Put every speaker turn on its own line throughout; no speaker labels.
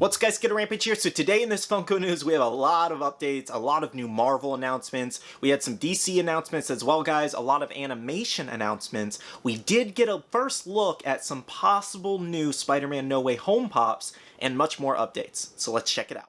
What's up guys, Skittlerampage here. So today in this Funko news we have a lot of updates, a lot of new Marvel announcements, we had some DC announcements as well guys, a lot of animation announcements. We did get a first look at some possible new Spider-Man No Way Home Pops and much more updates. So let's check it out.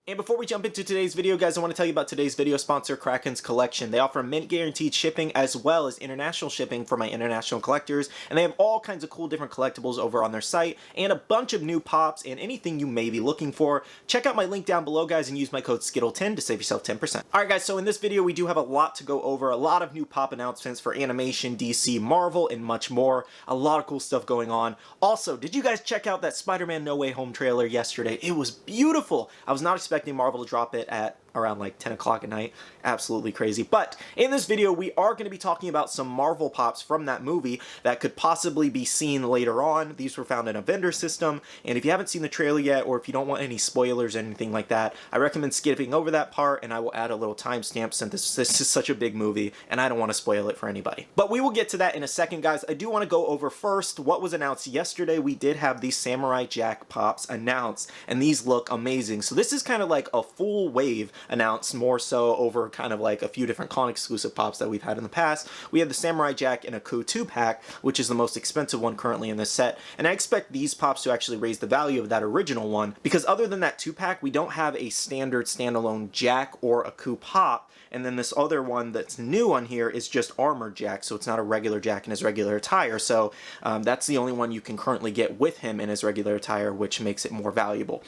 And before we jump into today's video, guys, I want to tell you about today's video sponsor, Kraken's Collection. They offer mint guaranteed shipping as well as international shipping for my international collectors, and they have all kinds of cool different collectibles over on their site and a bunch of new pops and anything you may be looking for. Check out my link down below, guys, and use my code SKITTLE10 to save yourself 10%. Alright guys, so in this video we do have a lot to go over, a lot of new pop announcements for animation, DC, Marvel, and much more. A lot of cool stuff going on. Also, did you guys check out that Spider-Man No Way Home trailer yesterday? It was beautiful. I was not expecting Marvel to drop it at around like 10 o'clock at night. Absolutely crazy. But in this video, we are going to be talking about some Marvel Pops from that movie that could possibly be seen later on. These were found in a vendor system, and if you haven't seen the trailer yet, or if you don't want any spoilers or anything like that, I recommend skipping over that part, and I will add a little timestamp since this is such a big movie, and I don't want to spoil it for anybody. But we will get to that in a second, guys. I do want to go over first what was announced yesterday. We did have these Samurai Jack Pops announced, and these look amazing. So this is kind of like a full wave announced, more so over kind of like a few different con exclusive pops that we've had in the past. We have the Samurai Jack in a Coup 2-pack, which is the most expensive one currently in this set, and I expect these pops to actually raise the value of that original one, because other than that 2-pack, we don't have a standard standalone Jack or a Coup pop, and then this other one that's new on here is just Armored Jack, so it's not a regular Jack in his regular attire, so that's the only one you can currently get with him in his regular attire, which makes it more valuable.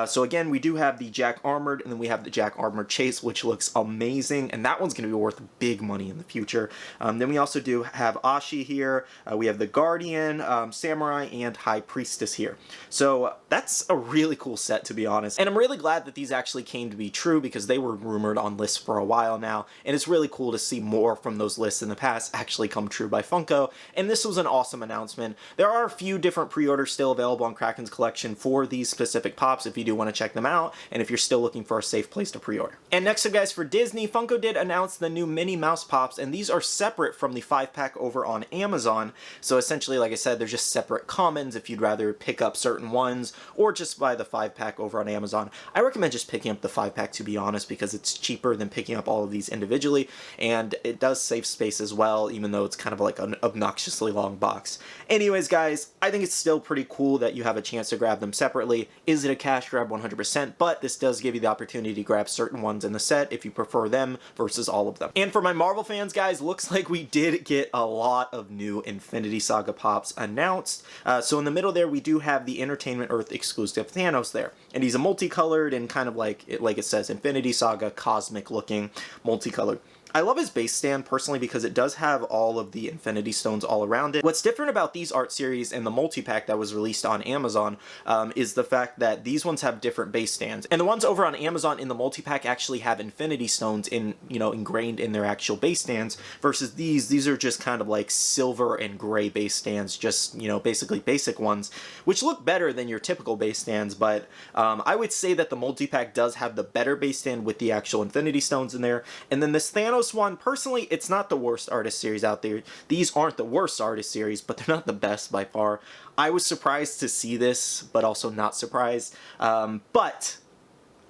So again, we do have the Jack Armored, and then we have the Jack Armored Chase, which looks amazing, and that one's going to be worth big money in the future. Then we also do have Ashi here, we have the Guardian, Samurai, and High Priestess here. So that's a really cool set, to be honest, and I'm really glad that these actually came to be true, because they were rumored on lists for a while now, and it's really cool to see more from those lists in the past actually come true by Funko, and this was an awesome announcement. There are a few different pre-orders still available on Kraken's Collection for these specific pops if you do want to check them out, and if you're still looking for a safe place to pre-order. And next up, guys, for Disney, Funko did announce the new Minnie Mouse Pops, and these are separate from the 5-pack over on Amazon, so essentially, like I said, they're just separate commons if you'd rather pick up certain ones, or just buy the 5-pack over on Amazon. I recommend just picking up the 5-pack, to be honest, because it's cheaper than picking up all of these individually, and it does save space as well, even though it's kind of like an obnoxiously long box. Anyways, guys, I think it's still pretty cool that you have a chance to grab them separately. Is it a cash grab? 100%, but this does give you the opportunity to grab certain ones in the set if you prefer them versus all of them. And for my Marvel fans, guys, looks like we did get a lot of new Infinity Saga Pops announced. So in the middle there, we do have the Entertainment Earth exclusive Thanos there, and he's a multicolored and kind of like it says, Infinity Saga cosmic looking multicolored. I love his base stand personally because it does have all of the Infinity Stones all around it. What's different about these art series and the multi-pack that was released on Amazon is the fact that these ones have different base stands. And the ones over on Amazon in the multi-pack actually have Infinity Stones ingrained in their actual base stands, versus these are just kind of like silver and gray base stands, just, basically basic ones, which look better than your typical base stands, but I would say that the multi-pack does have the better base stand with the actual Infinity Stones in there. And then this Thanos one, personally, it's not the worst artist series out there. These aren't the worst artist series, but they're not the best by far. I was surprised to see this, but also not surprised. But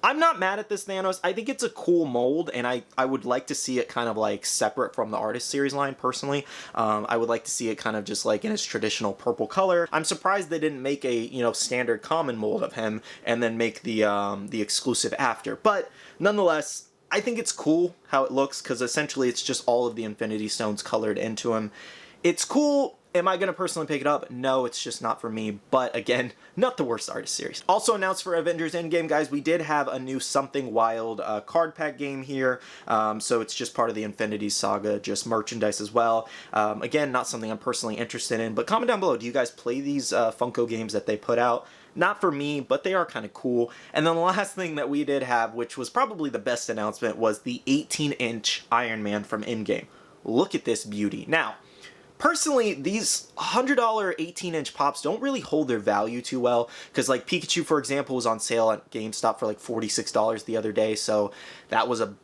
I'm not mad at this Thanos. I think it's a cool mold, and I would like to see it kind of like separate from the artist series line, personally. I would like to see it kind of just like in its traditional purple color. I'm surprised they didn't make a, standard common mold of him and then make the exclusive after. But nonetheless, I think it's cool how it looks, because essentially it's just all of the Infinity Stones colored into him. It's cool. Am I going to personally pick it up? No, it's just not for me, but again, not the worst artist series. Also announced for Avengers Endgame, guys, we did have a new Something Wild card pack game here, so it's just part of the Infinity Saga, just merchandise as well. Again, not something I'm personally interested in, but comment down below, do you guys play these Funko games that they put out? Not for me, but they are kind of cool. And then the last thing that we did have, which was probably the best announcement, was the 18-inch Iron Man from Endgame. Look at this beauty. Now, Personally, these $100 18-inch pops don't really hold their value too well, because like Pikachu, for example, was on sale at GameStop for like $46 the other day, so that was almost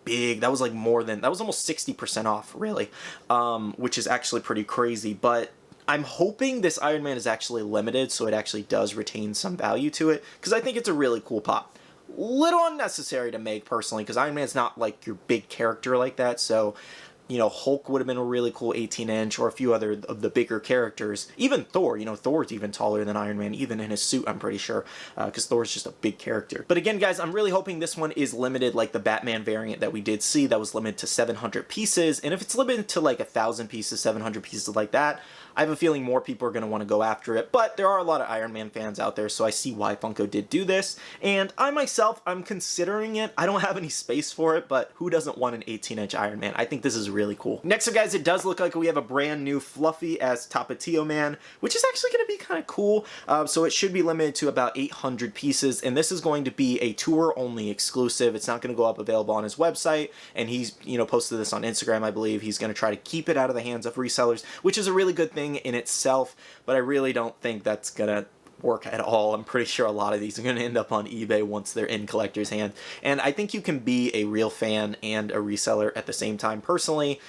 60% off, really, which is actually pretty crazy. But I'm hoping this Iron Man is actually limited, so it actually does retain some value to it, because I think it's a really cool pop. Little unnecessary to make, personally, because Iron Man's not like your big character like that, so you know, Hulk would have been a really cool 18-inch, or a few other of the bigger characters. Even Thor, you know, Thor's even taller than Iron Man, even in his suit, I'm pretty sure, because Thor's just a big character. But again, guys, I'm really hoping this one is limited like the Batman variant that we did see that was limited to 700 pieces, and if it's limited to like 1,000 pieces, 700 pieces like that, I have a feeling more people are going to want to go after it, but there are a lot of Iron Man fans out there, so I see why Funko did do this, and I myself, I'm considering it. I don't have any space for it, but who doesn't want an 18-inch Iron Man? I think this is really cool. Next up, guys, it does look like we have a brand new Fluffy as Tapatio Man, which is actually going to be kind of cool, so it should be limited to about 800 pieces, and this is going to be a tour-only exclusive. It's not going to go up available on his website, and he's, you know, posted this on Instagram, I believe. He's going to try to keep it out of the hands of resellers, which is a really good thing in itself, but I really don't think that's gonna work at all. I'm pretty sure a lot of these are going to end up on eBay once they're in collector's hands, and I think you can be a real fan and a reseller at the same time. Personally,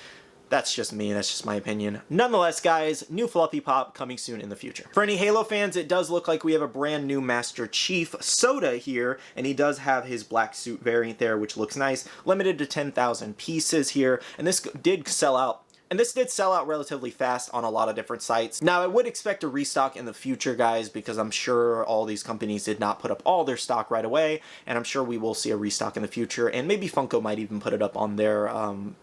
that's just me, that's just my opinion. Nonetheless, guys, new Fluffy Pop coming soon in the future. For any Halo fans, it does look like we have a brand new Master Chief Soda here, and he does have his black suit variant there, which looks nice. Limited to 10,000 pieces here, and this did sell out. And this did sell out relatively fast on a lot of different sites. Now, I would expect a restock in the future, guys, because I'm sure all these companies did not put up all their stock right away, and I'm sure we will see a restock in the future, and maybe Funko might even put it up on their,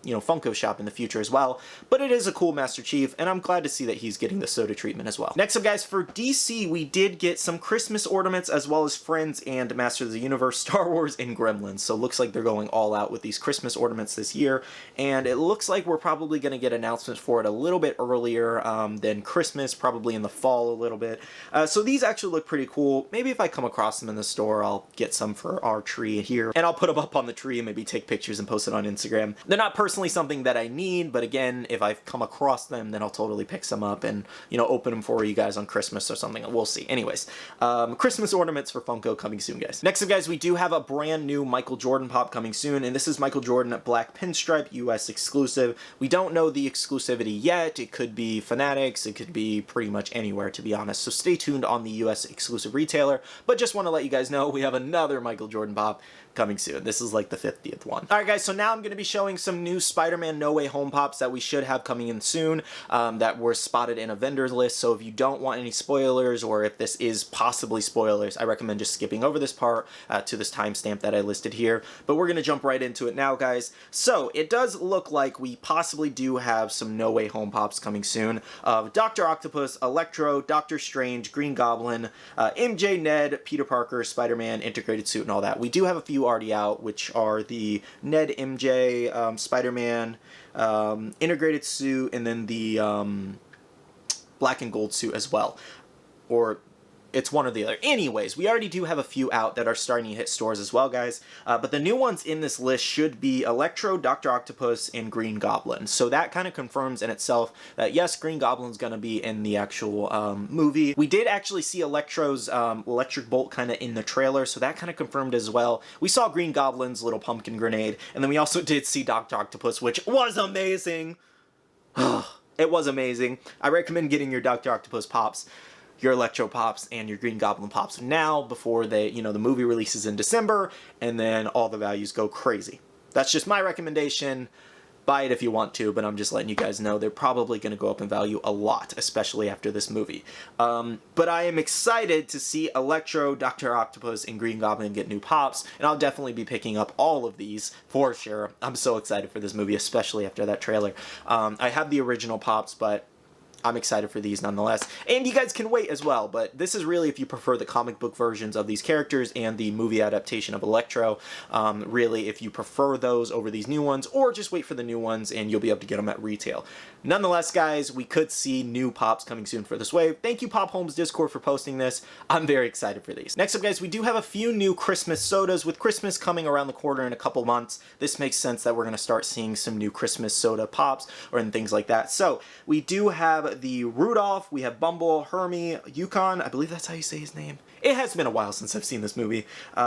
you know, Funko shop in the future as well. But it is a cool Master Chief, and I'm glad to see that he's getting the soda treatment as well. Next up, guys, for DC, we did get some Christmas ornaments, as well as Friends and Masters of the Universe, Star Wars, and Gremlins. So it looks like they're going all out with these Christmas ornaments this year, and it looks like we're probably going to get announcements for it a little bit earlier than Christmas, probably in the fall a little bit. So these actually look pretty cool. Maybe if I come across them in the store, I'll get some for our tree here, and I'll put them up on the tree and maybe take pictures and post it on Instagram. They're not personally something that I need, but again, if I come across them, then I'll totally pick some up and, you know, open them for you guys on Christmas or something. We'll see. Anyways, Christmas ornaments for Funko coming soon, guys. Next up, guys, we do have a brand new Michael Jordan pop coming soon, and this is Michael Jordan at Black Pinstripe, US exclusive. We don't know the exclusivity yet. It could be Fanatics, it could be pretty much anywhere, to be honest, so stay tuned on the US exclusive retailer, but just want to let you guys know we have another Michael Jordan pop coming soon. This is like the 50th one. Alright, guys, so now I'm going to be showing some new Spider-Man No Way Home pops that we should have coming in soon, that were spotted in a vendor's list, so if you don't want any spoilers, or if this is possibly spoilers, I recommend just skipping over this part to this timestamp that I listed here, but we're going to jump right into it now, guys. So it does look like we possibly do have some No Way Home pops coming soon of Dr. Octopus, Electro, Doctor Strange, Green Goblin, MJ, Ned, Peter Parker, Spider-Man, integrated suit, and all that. We do have a few already out, which are the Ned, MJ, Spider-Man, integrated suit, and then the black and gold suit as well. Or it's one or the other. Anyways, we already do have a few out that are starting to hit stores as well, guys. But the new ones in this list should be Electro, Dr. Octopus, and Green Goblin. So that kind of confirms in itself that, yes, Green Goblin's going to be in the actual movie. We did actually see Electro's electric bolt kind of in the trailer, so that kind of confirmed as well. We saw Green Goblin's little pumpkin grenade, and then we also did see Dr. Octopus, which was amazing. It was amazing. I recommend getting your Dr. Octopus pops, your Electro pops, and your Green Goblin pops now before they, you know, the movie releases in December, and then all the values go crazy. That's just my recommendation. Buy it if you want to, but I'm just letting you guys know they're probably going to go up in value a lot, especially after this movie. But I am excited to see Electro, Dr. Octopus, and Green Goblin get new pops, and I'll definitely be picking up all of these for sure. I'm so excited for this movie, especially after that trailer. I have the original pops, but I'm excited for these nonetheless. And you guys can wait as well, but this is really if you prefer the comic book versions of these characters and the movie adaptation of Electro. Really, if you prefer those over these new ones, or just wait for the new ones and you'll be able to get them at retail. Nonetheless, guys, we could see new pops coming soon for this wave. Thank you, Pop Home's Discord, for posting this. I'm very excited for these. Next up, guys, we do have a few new Christmas sodas. With Christmas coming around the corner in a couple months, this makes sense that we're going to start seeing some new Christmas soda pops and things like that. So we do have have the Rudolph, we have Bumble, Hermie, Yukon, I believe that's how you say his name. It has been a while since I've seen this movie.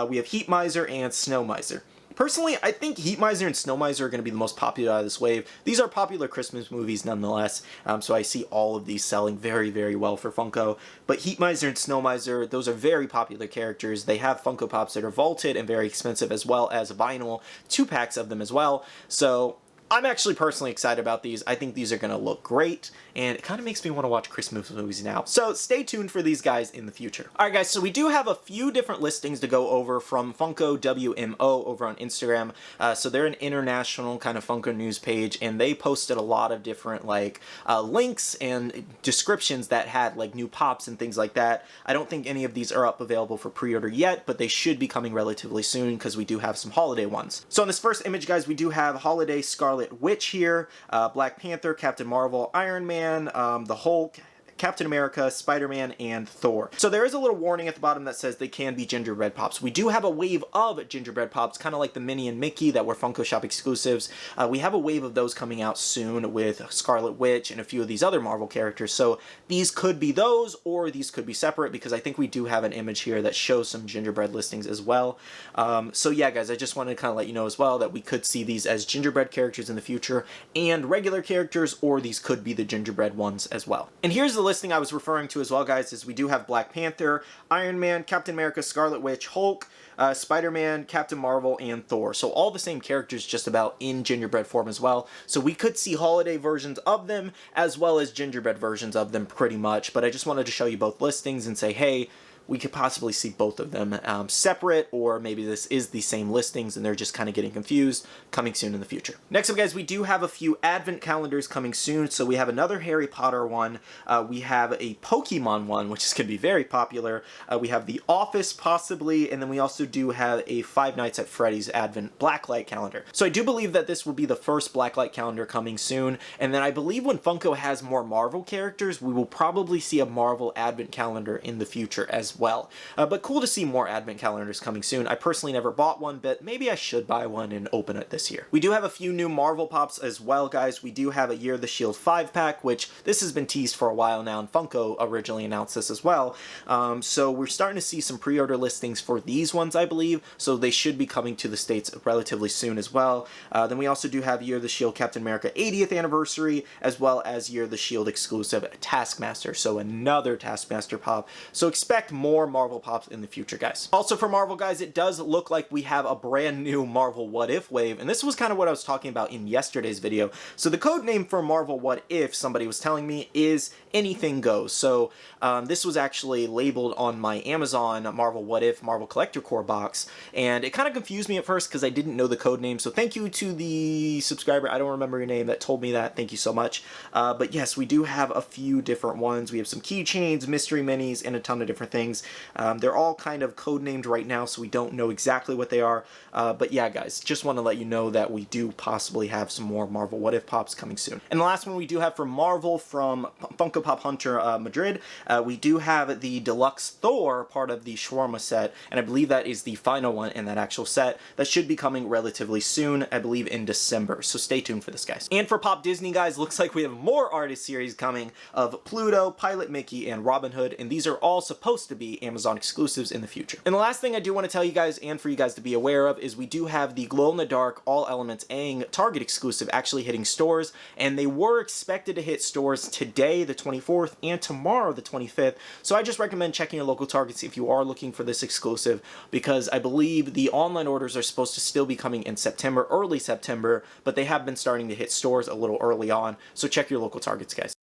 We have Heat Miser and Snow Miser. Personally, I think Heat Miser and Snow Miser are going to be the most popular out of this wave. These are popular Christmas movies nonetheless, so I see all of these selling very, very well for Funko. But Heat Miser and Snow Miser, those are very popular characters. They have Funko Pops that are vaulted and very expensive, as well as vinyl 2-packs of them as well. So I'm actually personally excited about these. I think these are going to look great, and it kind of makes me want to watch Christmas movies now. So stay tuned for these guys in the future. Alright guys, so we do have a few different listings to go over from Funko WMO over on Instagram. So they're an international kind of Funko news page, and they posted a lot of different like links and descriptions that had like new pops and things like that. I don't think any of these are up available for pre-order yet, but they should be coming relatively soon because we do have some holiday ones. So in this first image, guys, we do have Holiday Scarlet Witch here, Black Panther, Captain Marvel, Iron Man, the Hulk, Captain America, Spider-Man, and Thor. So there is a little warning at the bottom that says they can be Gingerbread Pops. We do have a wave of Gingerbread Pops, kind of like the Minnie and Mickey that were Funko Shop exclusives. We have a wave of those coming out soon with Scarlet Witch and a few of these other Marvel characters. So these could be those, or these could be separate, because I think we do have an image here that shows some Gingerbread listings as well. So yeah, guys, I just wanted to kind of let you know as well that we could see these as Gingerbread characters in the future, and regular characters, or these could be the Gingerbread ones as well. And here's the listing I was referring to as well, guys, is we do have Black Panther, Iron Man, Captain America, Scarlet Witch, Hulk, Spider-Man, Captain Marvel, and Thor. So all the same characters just about in gingerbread form as well. So we could see holiday versions of them as well as gingerbread versions of them pretty much. But I just wanted to show you both listings and say, hey, we could possibly see both of them separate, or maybe this is the same listings and they're just kind of getting confused, coming soon in the future. Next up, guys, we do have a few advent calendars coming soon. So we have another Harry Potter one, we have a Pokemon one, which is going to be very popular, we have The Office possibly, and then we also do have a Five Nights at Freddy's advent blacklight calendar. So I do believe that this will be the first blacklight calendar coming soon, and then I believe when Funko has more Marvel characters, we will probably see a Marvel advent calendar in the future as well. But cool to see more advent calendars coming soon. I personally never bought one, but maybe I should buy one and open it this year. We do have a few new Marvel Pops as well, guys. We do have a Year of the Shield 5-pack, which this has been teased for a while now, and Funko originally announced this as well. So we're starting to see some pre-order listings for these ones, I believe, so they should be coming to the States relatively soon as well. Then we also do have Year of the Shield Captain America 80th anniversary, as well as Year of the Shield exclusive Taskmaster, so another Taskmaster Pop. So expect more Marvel Pops in the future, guys. Also for Marvel, guys, it does look like we have a brand new Marvel What If wave, and this was kind of what I was talking about in yesterday's video. So the code name for Marvel What If, somebody was telling me, is Anything Goes. So this was actually labeled on my Amazon Marvel What If Marvel Collector Core box, and it kind of confused me at first because I didn't know the code name. So thank you to the subscriber, I don't remember your name, that told me that. Thank you so much. But yes, we do have a few different ones. We have some keychains, mystery minis, and a ton of different things. They're all kind of code-named right now, so we don't know exactly what they are. But yeah, guys, just want to let you know that we do possibly have some more Marvel What If Pops coming soon. And the last one we do have from Marvel, from Funko Pop Hunter Madrid, we do have the Deluxe Thor, part of the Shawarma set, and I believe that is the final one in that actual set. That should be coming relatively soon, I believe in December, so stay tuned for this, guys. And for Pop Disney, guys, looks like we have more artist series coming of Pluto, Pilot Mickey, and Robin Hood, and these are all supposed to be Amazon exclusives in the future. And the last thing I do want to tell you guys, and for you guys to be aware of, is we do have the glow-in-the-dark All Elements Aang Target exclusive actually hitting stores, and they were expected to hit stores today, the 24th, and tomorrow, the 25th, so I just recommend checking your local Targets if you are looking for this exclusive, because I believe the online orders are supposed to still be coming in September, early September, but they have been starting to hit stores a little early on, so check your local Targets, guys.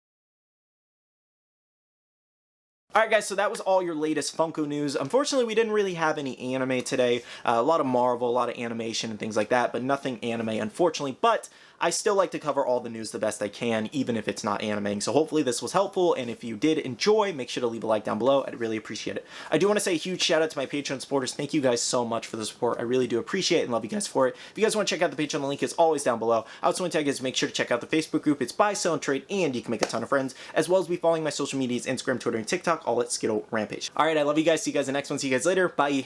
Alright guys, so that was all your latest Funko news. Unfortunately, we didn't really have any anime today. A lot of Marvel, a lot of animation and things like that, but nothing anime, unfortunately. But I still like to cover all the news the best I can, even if it's not animating. So hopefully this was helpful, and if you did enjoy, make sure to leave a like down below. I'd really appreciate it. I do want to say a huge shout out to my Patreon supporters. Thank you guys so much for the support. I really do appreciate it and love you guys for it. If you guys want to check out the Patreon, the link is always down below. I also want to tell you guys to make sure to check out the Facebook group. It's buy, sell, and trade, and you can make a ton of friends, as well as be following my social medias, Instagram, Twitter, and TikTok, all at Skittlerampage. Alright, I love you guys. See you guys in the next one. See you guys later. Bye.